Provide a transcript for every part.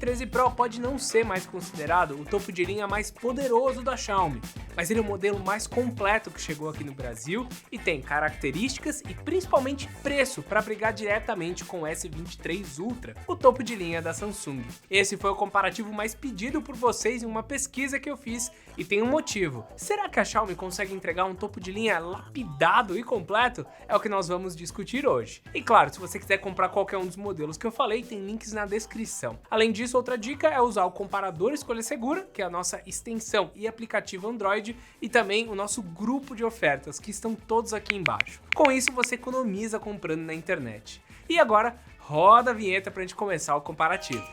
13 Pro pode não ser mais considerado o topo de linha mais poderoso da Xiaomi, mas ele é o modelo mais completo que chegou aqui no Brasil e tem características e principalmente preço para brigar diretamente com o S23 Ultra, o topo de linha da Samsung. Esse foi o comparativo mais pedido por vocês em uma pesquisa que eu fiz e tem um motivo. Será que a Xiaomi consegue entregar um topo de linha lapidado e completo? É o que nós vamos discutir hoje. E claro, se você quiser comprar qualquer um dos modelos que eu falei, tem links na descrição. Além disso, outra dica é usar o comparador Escolha Segura, que é a nossa extensão e aplicativo Android, e também o nosso grupo de ofertas, que estão todos aqui embaixo. Com isso, você economiza comprando na internet. E agora, roda a vinheta para a gente começar o comparativo.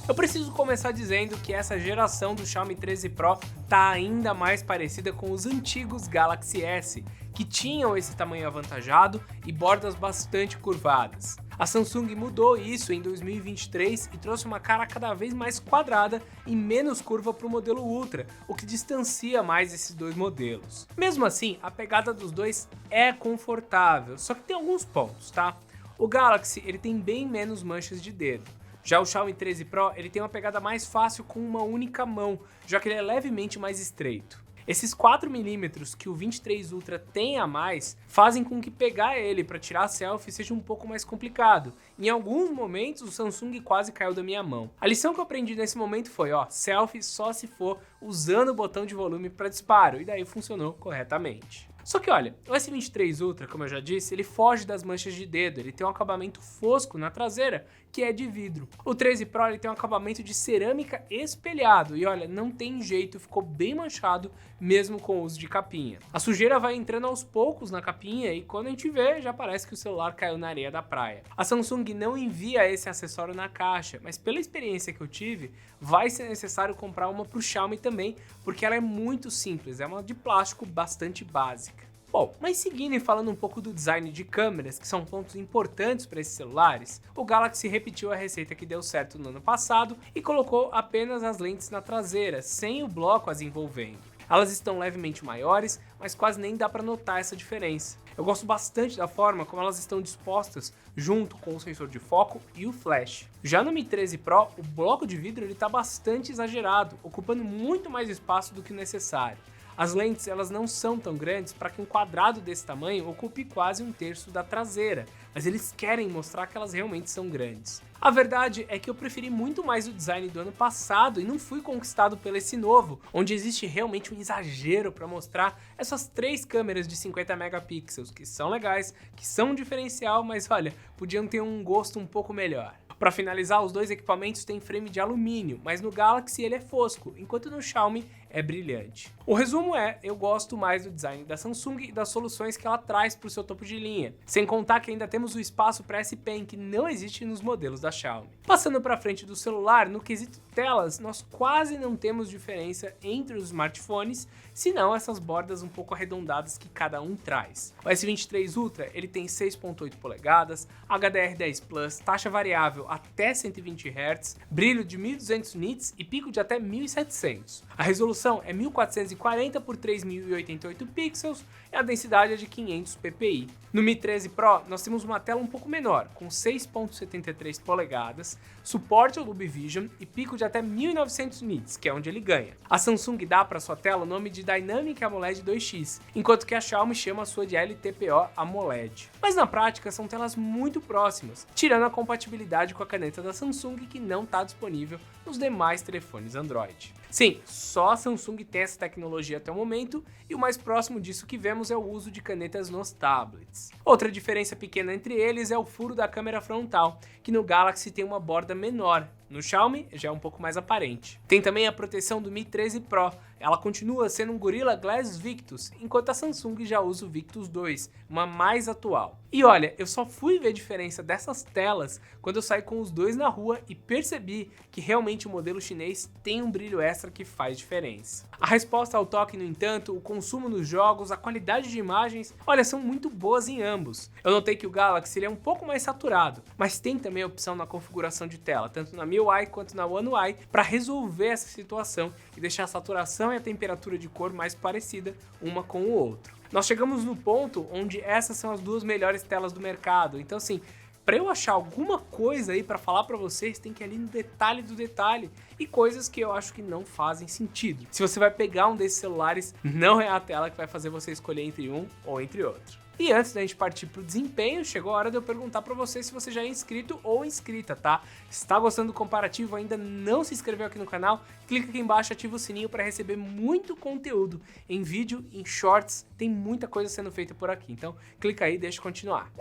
Eu preciso começar dizendo que essa geração do Xiaomi 13 Pro tá ainda mais parecida com os antigos Galaxy S, que tinham esse tamanho avantajado e bordas bastante curvadas. A Samsung mudou isso em 2023 e trouxe uma cara cada vez mais quadrada e menos curva para o modelo Ultra, o que distancia mais esses dois modelos. Mesmo assim, a pegada dos dois é confortável, só que tem alguns pontos, tá? O Galaxy ele tem bem menos manchas de dedo. Já o Xiaomi 13 Pro ele tem uma pegada mais fácil com uma única mão, já que ele é levemente mais estreito. Esses 4mm que o 23 Ultra tem a mais fazem com que pegar ele para tirar selfie seja um pouco mais complicado. Em alguns momentos o Samsung quase caiu da minha mão. A lição que eu aprendi nesse momento foi, selfie só se for usando o botão de volume para disparo, e daí funcionou corretamente. Só que olha, o S23 Ultra, como eu já disse, ele foge das manchas de dedo, ele tem um acabamento fosco na traseira, que é de vidro. O 13 Pro ele tem um acabamento de cerâmica espelhado e olha, não tem jeito, ficou bem manchado mesmo com o uso de capinha. A sujeira vai entrando aos poucos na capinha e quando a gente vê, já parece que o celular caiu na areia da praia. A Samsung não envia esse acessório na caixa, mas pela experiência que eu tive, vai ser necessário comprar uma pro Xiaomi também, porque ela é muito simples, é uma de plástico bastante básica. Bom, mas seguindo e falando um pouco do design de câmeras, que são pontos importantes para esses celulares, o Galaxy repetiu a receita que deu certo no ano passado e colocou apenas as lentes na traseira, sem o bloco as envolvendo. Elas estão levemente maiores, mas quase nem dá para notar essa diferença. Eu gosto bastante da forma como elas estão dispostas junto com o sensor de foco e o flash. Já no Mi 13 Pro, o bloco de vidro está bastante exagerado, ocupando muito mais espaço do que o necessário. As lentes elas não são tão grandes para que um quadrado desse tamanho ocupe quase 1/3 da traseira, mas eles querem mostrar que elas realmente são grandes. A verdade é que eu preferi muito mais o design do ano passado e não fui conquistado pelo esse novo, onde existe realmente um exagero para mostrar essas 3 câmeras de 50 megapixels, que são legais, que são um diferencial, mas olha, podiam ter um gosto um pouco melhor. Para finalizar, os dois equipamentos têm frame de alumínio, mas no Galaxy ele é fosco, enquanto no Xiaomi é brilhante. O resumo é, eu gosto mais do design da Samsung e das soluções que ela traz para o seu topo de linha, sem contar que ainda temos o espaço para S Pen que não existe nos modelos da Xiaomi. Passando para frente do celular, no quesito telas, nós quase não temos diferença entre os smartphones, senão essas bordas um pouco arredondadas que cada um traz. O S23 Ultra ele tem 6.8 polegadas, HDR10 Plus, taxa variável até 120 Hz, brilho de 1200 nits e pico de até 1700. A resolução é 1440 por 3088 pixels e a densidade é de 500 ppi. No Mi 13 Pro nós temos uma tela um pouco menor, com 6.73 polegadas, suporte ao Dolby Vision e pico de até 1900 nits, que é onde ele ganha. A Samsung dá para sua tela o nome de Dynamic AMOLED 2X, enquanto que a Xiaomi chama a sua de LTPO AMOLED. Mas na prática são telas muito próximas, tirando a compatibilidade com a caneta da Samsung que não está disponível nos demais telefones Android. Sim, só a Samsung tem essa tecnologia até o momento e o mais próximo disso que vemos é o uso de canetas nos tablets. Outra diferença pequena entre eles é o furo da câmera frontal, que no Galaxy tem uma borda menor, no Xiaomi já é um pouco mais aparente. Tem também a proteção do Mi 13 Pro, ela continua sendo um Gorilla Glass Victus, enquanto a Samsung já usa o Victus 2, uma mais atual. E olha, eu só fui ver a diferença dessas telas quando eu saí com os dois na rua e percebi que realmente o modelo chinês tem um brilho extra que faz diferença. A resposta ao toque, no entanto, o consumo nos jogos, a qualidade de imagens, olha, são muito boas em ambos. Eu notei que o Galaxy ele é um pouco mais saturado, mas tem também a opção na configuração de tela, tanto na Mi MIUI quanto na One UI para resolver essa situação e deixar a saturação e a temperatura de cor mais parecida uma com o outro. Nós chegamos no ponto onde essas são as duas melhores telas do mercado, então assim, para eu achar alguma coisa aí para falar para vocês, tem que ir ali no detalhe do detalhe e coisas que eu acho que não fazem sentido. Se você vai pegar um desses celulares, não é a tela que vai fazer você escolher entre um ou entre outro. E antes da gente partir pro desempenho, chegou a hora de eu perguntar para você se você já é inscrito ou inscrita, tá? Se tá gostando do comparativo, ainda não se inscreveu aqui no canal, clica aqui embaixo e ativa o sininho para receber muito conteúdo em vídeo, em shorts, tem muita coisa sendo feita por aqui, então clica aí e deixa eu continuar.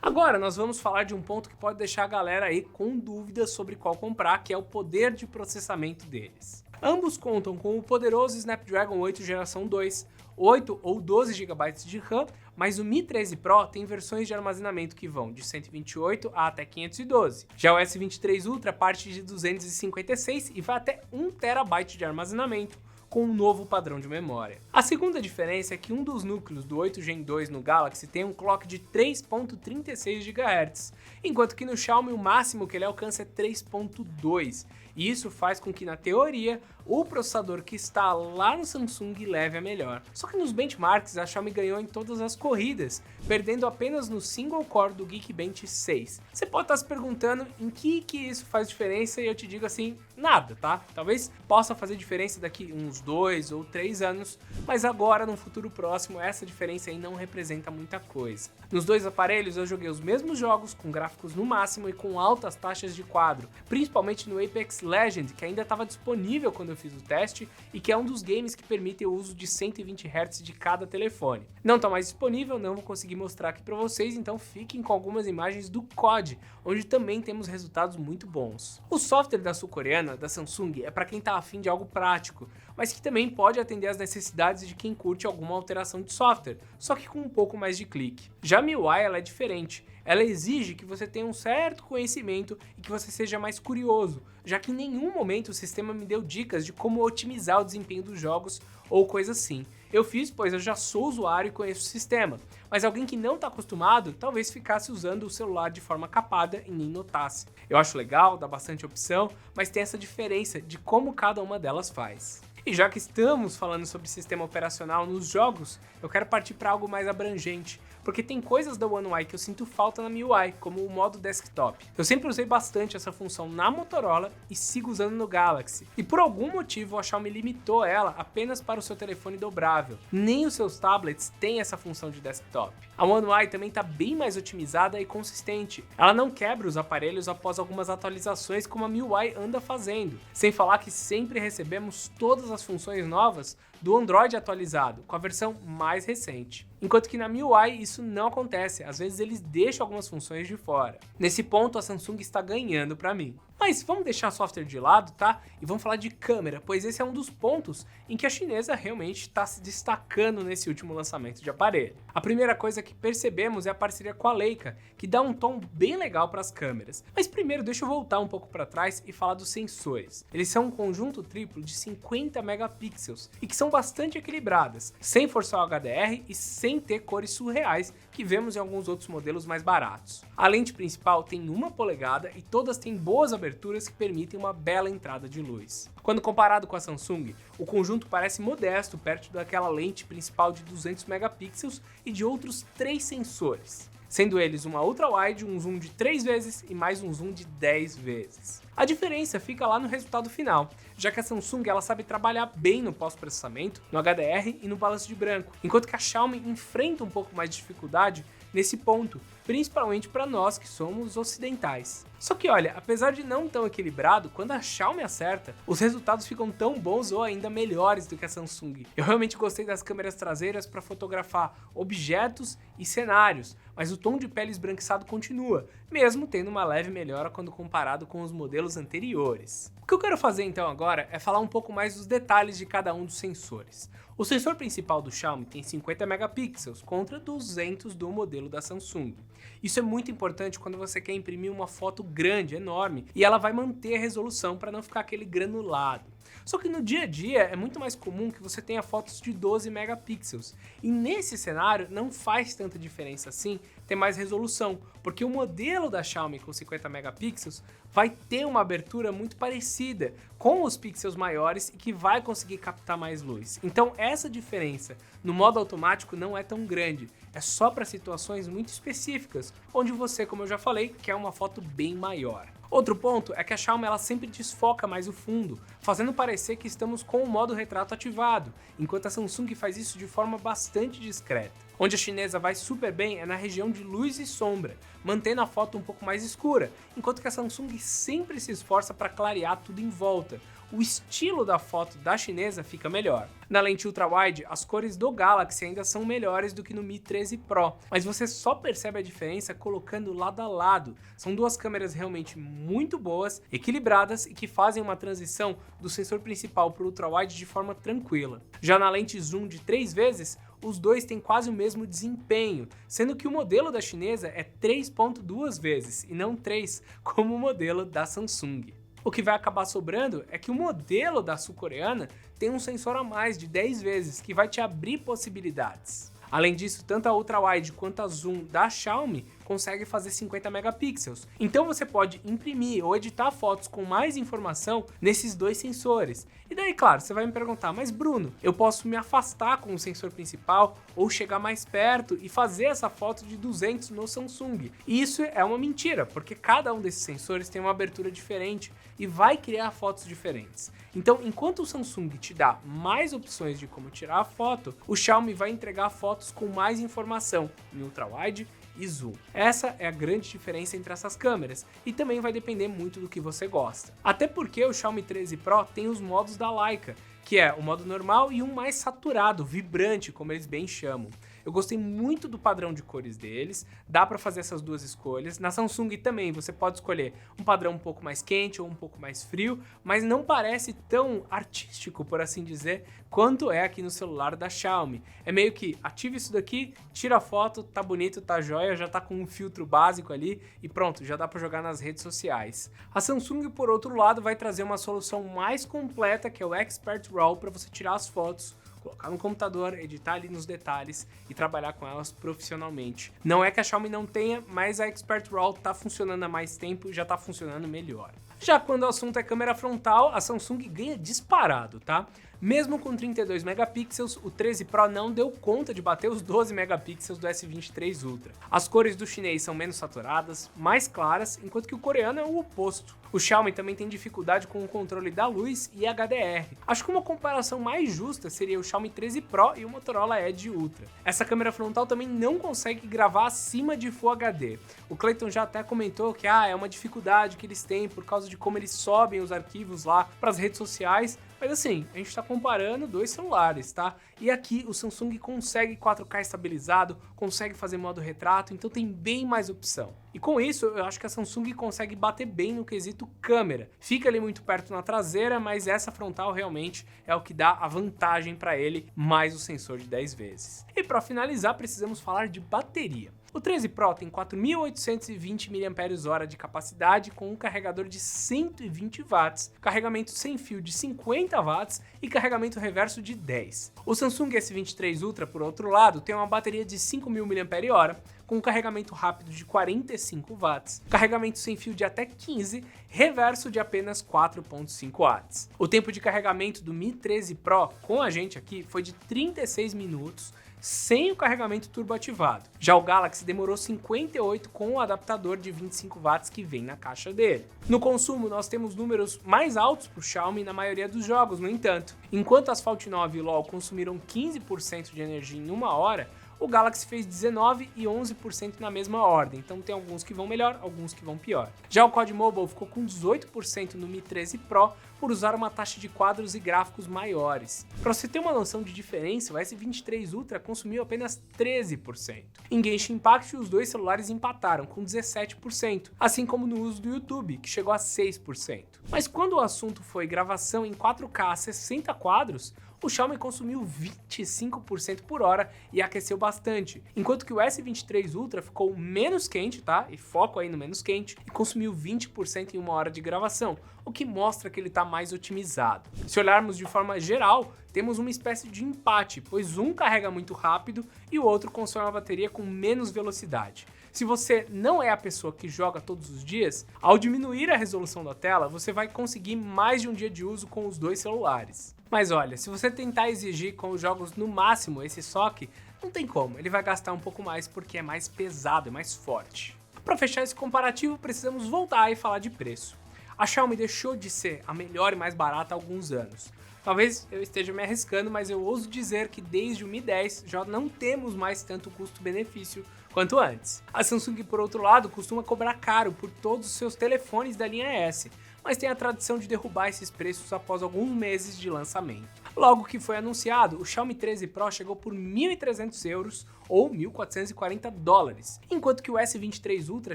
Agora nós vamos falar de um ponto que pode deixar a galera aí com dúvidas sobre qual comprar, que é o poder de processamento deles. Ambos contam com o poderoso Snapdragon 8 geração 2, 8 ou 12 GB de RAM, mas o Mi 13 Pro tem versões de armazenamento que vão de 128 a até 512. Já o S23 Ultra parte de 256 e vai até 1 TB de armazenamento, com um novo padrão de memória. A segunda diferença é que um dos núcleos do 8 Gen 2 no Galaxy tem um clock de 3.36 GHz, enquanto que no Xiaomi o máximo que ele alcança é 3.2, e isso faz com que, na teoria, o processador que está lá no Samsung leve a melhor. Só que nos benchmarks a Xiaomi ganhou em todas as corridas, perdendo apenas no single core do Geekbench 6. Você pode estar se perguntando em que isso faz diferença, e eu te digo assim, nada, tá? Talvez possa fazer diferença daqui uns 2 ou 3 anos, mas agora, no futuro próximo, essa diferença aí não representa muita coisa. Nos dois aparelhos eu joguei os mesmos jogos, com gráficos no máximo e com altas taxas de quadro, principalmente no Apex Legends, que ainda estava disponível quando eu fiz o teste e que é um dos games que permitem o uso de 120 Hz de cada telefone. Não está mais disponível, não vou conseguir mostrar aqui para vocês, então fiquem com algumas imagens do COD, onde também temos resultados muito bons. O software da sul-coreana, da Samsung, é para quem está afim de algo prático, mas que também pode atender às necessidades de quem curte alguma alteração de software, só que com um pouco mais de clique. Já a MIUI ela é diferente. Ela exige que você tenha um certo conhecimento e que você seja mais curioso, já que em nenhum momento o sistema me deu dicas de como otimizar o desempenho dos jogos ou coisa assim. Eu fiz, pois eu já sou usuário e conheço o sistema, mas alguém que não está acostumado talvez ficasse usando o celular de forma capada e nem notasse. Eu acho legal, dá bastante opção, mas tem essa diferença de como cada uma delas faz. E já que estamos falando sobre sistema operacional nos jogos, eu quero partir para algo mais abrangente, porque tem coisas da One UI que eu sinto falta na MIUI, como o modo desktop. Eu sempre usei bastante essa função na Motorola e sigo usando no Galaxy. E por algum motivo a Xiaomi limitou ela apenas para o seu telefone dobrável. Nem os seus tablets têm essa função de desktop. A One UI também está bem mais otimizada e consistente. Ela não quebra os aparelhos após algumas atualizações como a MIUI anda fazendo. Sem falar que sempre recebemos todas as funções novas do Android atualizado, com a versão mais recente. Enquanto que na MIUI isso não acontece, às vezes eles deixam algumas funções de fora. Nesse ponto a Samsung está ganhando para mim. Mas vamos deixar software de lado, tá? E vamos falar de câmera, pois esse é um dos pontos em que a chinesa realmente está se destacando nesse último lançamento de aparelho. A primeira coisa que percebemos é a parceria com a Leica, que dá um tom bem legal para as câmeras. Mas primeiro deixa eu voltar um pouco para trás e falar dos sensores. Eles são um conjunto triplo de 50 megapixels e que são bastante equilibradas, sem forçar o HDR e sem ter cores surreais que vemos em alguns outros modelos mais baratos. A lente principal tem 1 polegada e todas têm boas aberturas que permitem uma bela entrada de luz. Quando comparado com a Samsung, o conjunto parece modesto perto daquela lente principal de 200 megapixels e de outros 3 sensores, sendo eles uma ultra-wide, um zoom de 3 vezes e mais um zoom de 10 vezes. A diferença fica lá no resultado final, já que a Samsung ela sabe trabalhar bem no pós-processamento, no HDR e no balanço de branco, enquanto que a Xiaomi enfrenta um pouco mais de dificuldade nesse ponto, principalmente para nós que somos ocidentais. Só que olha, apesar de não tão equilibrado, quando a Xiaomi acerta, os resultados ficam tão bons ou ainda melhores do que a Samsung. Eu realmente gostei das câmeras traseiras para fotografar objetos e cenários, mas o tom de pele esbranquiçado continua, mesmo tendo uma leve melhora quando comparado com os modelos anteriores. O que eu quero fazer então agora é falar um pouco mais dos detalhes de cada um dos sensores. O sensor principal do Xiaomi tem 50 megapixels contra 200 do modelo da Samsung. Isso é muito importante quando você quer imprimir uma foto grande, enorme, e ela vai manter a resolução para não ficar aquele granulado. Só que no dia a dia é muito mais comum que você tenha fotos de 12 megapixels. E nesse cenário não faz tanta diferença assim ter mais resolução, porque o modelo da Xiaomi com 50 megapixels vai ter uma abertura muito parecida com os pixels maiores e que vai conseguir captar mais luz. Então essa diferença no modo automático não é tão grande, é só para situações muito específicas, onde você, como eu já falei, quer uma foto bem maior. Outro ponto é que a Xiaomi ela sempre desfoca mais o fundo, fazendo parecer que estamos com o modo retrato ativado, enquanto a Samsung faz isso de forma bastante discreta. Onde a chinesa vai super bem é na região de luz e sombra, mantendo a foto um pouco mais escura, enquanto que a Samsung sempre se esforça para clarear tudo em volta. O estilo da foto da chinesa fica melhor. Na lente ultra-wide, as cores do Galaxy ainda são melhores do que no Mi 13 Pro, mas você só percebe a diferença colocando lado a lado. São duas câmeras realmente muito boas, equilibradas e que fazem uma transição do sensor principal para o ultra-wide de forma tranquila. Já na lente zoom de 3 vezes, os dois têm quase o mesmo desempenho, sendo que o modelo da chinesa é 3.2 vezes e não 3, como o modelo da Samsung. O que vai acabar sobrando é que o modelo da sul-coreana tem um sensor a mais de 10 vezes, que vai te abrir possibilidades. Além disso, tanto a ultra-wide quanto a zoom da Xiaomi consegue fazer 50 megapixels. Então você pode imprimir ou editar fotos com mais informação nesses dois sensores. E daí, claro, você vai me perguntar, mas Bruno, eu posso me afastar com o sensor principal ou chegar mais perto e fazer essa foto de 200 no Samsung? E isso é uma mentira, porque cada um desses sensores tem uma abertura diferente e vai criar fotos diferentes. Então, enquanto o Samsung te dá mais opções de como tirar a foto, o Xiaomi vai entregar fotos com mais informação em ultra-wide e zoom. Essa é a grande diferença entre essas câmeras e também vai depender muito do que você gosta. Até porque o Xiaomi 13 Pro tem os modos da Leica, que é o modo normal e um mais saturado, vibrante, como eles bem chamam. Eu gostei muito do padrão de cores deles, dá para fazer essas duas escolhas. Na Samsung também você pode escolher um padrão um pouco mais quente ou um pouco mais frio, mas não parece tão artístico, por assim dizer, quanto é aqui no celular da Xiaomi. É meio que ativa isso daqui, tira a foto, tá bonito, tá joia, já tá com um filtro básico ali e pronto, já dá para jogar nas redes sociais. A Samsung, por outro lado, vai trazer uma solução mais completa, que é o Expert RAW, para você tirar as fotos, colocar no computador, editar ali nos detalhes e trabalhar com elas profissionalmente. Não é que a Xiaomi não tenha, mas a Expert RAW tá funcionando há mais tempo e já tá funcionando melhor. Já quando o assunto é câmera frontal, a Samsung ganha disparado, tá? Mesmo com 32 megapixels, o 13 Pro não deu conta de bater os 12 megapixels do S23 Ultra. As cores do chinês são menos saturadas, mais claras, enquanto que o coreano é o oposto. O Xiaomi também tem dificuldade com o controle da luz e HDR. Acho que uma comparação mais justa seria o Xiaomi 13 Pro e o Motorola Edge Ultra. Essa câmera frontal também não consegue gravar acima de Full HD. O Clayton já até comentou que é uma dificuldade que eles têm por causa de como eles sobem os arquivos lá para as redes sociais. Mas assim, a gente está comparando dois celulares, tá? E aqui o Samsung consegue 4K estabilizado, consegue fazer modo retrato, então tem bem mais opção. E com isso, eu acho que a Samsung consegue bater bem no quesito câmera. Fica ali muito perto na traseira, mas essa frontal realmente é o que dá a vantagem para ele, mais o sensor de 10 vezes. E para finalizar, precisamos falar de bateria. O 13 Pro tem 4.820 mAh de capacidade com um carregador de 120 watts, carregamento sem fio de 50 watts e carregamento reverso de 10. O Samsung S23 Ultra, por outro lado, tem uma bateria de 5.000 mAh, com um carregamento rápido de 45 watts, carregamento sem fio de até 15, reverso de apenas 4.5 watts. O tempo de carregamento do Mi 13 Pro com a gente aqui foi de 36 minutos, sem o carregamento turbo ativado. Já o Galaxy demorou 58 com o adaptador de 25 watts que vem na caixa dele. No consumo, nós temos números mais altos para o Xiaomi na maioria dos jogos, no entanto. Enquanto as Fold 9 e LoL consumiram 15% de energia em uma hora, o Galaxy fez 19% e 11% na mesma ordem, então tem alguns que vão melhor, alguns que vão pior. Já o Quad Mobile ficou com 18% no Mi 13 Pro por usar uma taxa de quadros e gráficos maiores. Para você ter uma noção de diferença, o S23 Ultra consumiu apenas 13%. Em Genshin Impact, os dois celulares empataram com 17%, assim como no uso do YouTube, que chegou a 6%. Mas quando o assunto foi gravação em 4K a 60 quadros, o Xiaomi consumiu 25% por hora e aqueceu bastante, enquanto que o S23 Ultra ficou menos quente, tá? E foco aí no menos quente, e consumiu 20% em uma hora de gravação, o que mostra que ele está mais otimizado. Se olharmos de forma geral, temos uma espécie de empate, pois um carrega muito rápido e o outro consome a bateria com menos velocidade. Se você não é a pessoa que joga todos os dias, ao diminuir a resolução da tela, você vai conseguir mais de um dia de uso com os dois celulares. Mas olha, se você tentar exigir com os jogos no máximo esse SoC, não tem como, ele vai gastar um pouco mais porque é mais pesado, é mais forte. Para fechar esse comparativo, precisamos voltar e falar de preço. A Xiaomi deixou de ser a melhor e mais barata há alguns anos. Talvez eu esteja me arriscando, mas eu ouso dizer que desde o Mi 10 já não temos mais tanto custo-benefício quanto antes. A Samsung, por outro lado, costuma cobrar caro por todos os seus telefones da linha S, mas tem a tradição de derrubar esses preços após alguns meses de lançamento. Logo que foi anunciado, o Xiaomi 13 Pro chegou por 1.300 euros ou 1.440 dólares, enquanto que o S23 Ultra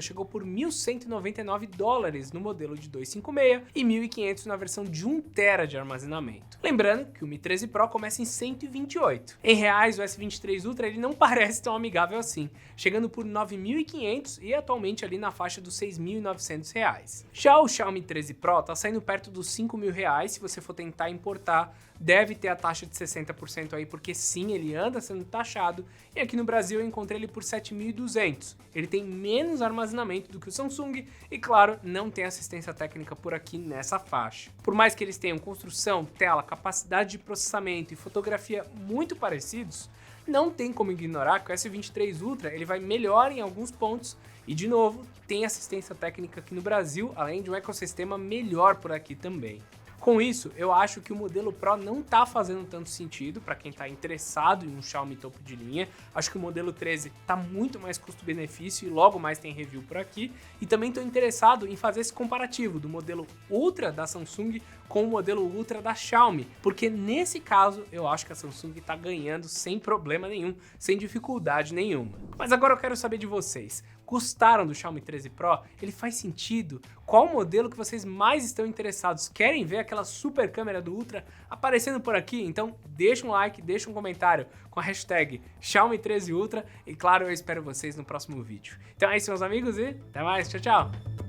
chegou por 1.199 dólares no modelo de 256 e 1.500 na versão de 1 TB de armazenamento. Lembrando que o Mi 13 Pro começa em 128. Em reais, o S23 Ultra ele não parece tão amigável assim, chegando por 9.500 e atualmente ali na faixa dos 6.900 reais. Já o Xiaomi 13 Pro tá saindo perto dos 5.000 reais se você for tentar importar. Deve ter a taxa de 60% aí, porque sim, ele anda sendo taxado, e aqui no Brasil eu encontrei ele por 7.200. Ele tem menos armazenamento do que o Samsung e, claro, não tem assistência técnica por aqui nessa faixa. Por mais que eles tenham construção, tela, capacidade de processamento e fotografia muito parecidos, não tem como ignorar que o S23 Ultra ele vai melhor em alguns pontos e, de novo, tem assistência técnica aqui no Brasil, além de um ecossistema melhor por aqui também. Com isso, eu acho que o modelo Pro não tá fazendo tanto sentido para quem tá interessado em um Xiaomi topo de linha. Acho que o modelo 13 tá muito mais custo-benefício e logo mais tem review por aqui. E também tô interessado em fazer esse comparativo do modelo Ultra da Samsung com o modelo Ultra da Xiaomi, porque nesse caso eu acho que a Samsung tá ganhando sem problema nenhum, sem dificuldade nenhuma. Mas agora eu quero saber de vocês. Gostaram do Xiaomi 13 Pro? Ele faz sentido? Qual modelo que vocês mais estão interessados? Querem ver aquela super câmera do Ultra aparecendo por aqui? Então deixa um like, deixa um comentário com a hashtag Xiaomi 13 Ultra e claro, eu espero vocês no próximo vídeo. Então é isso, meus amigos, e até mais, tchau, tchau!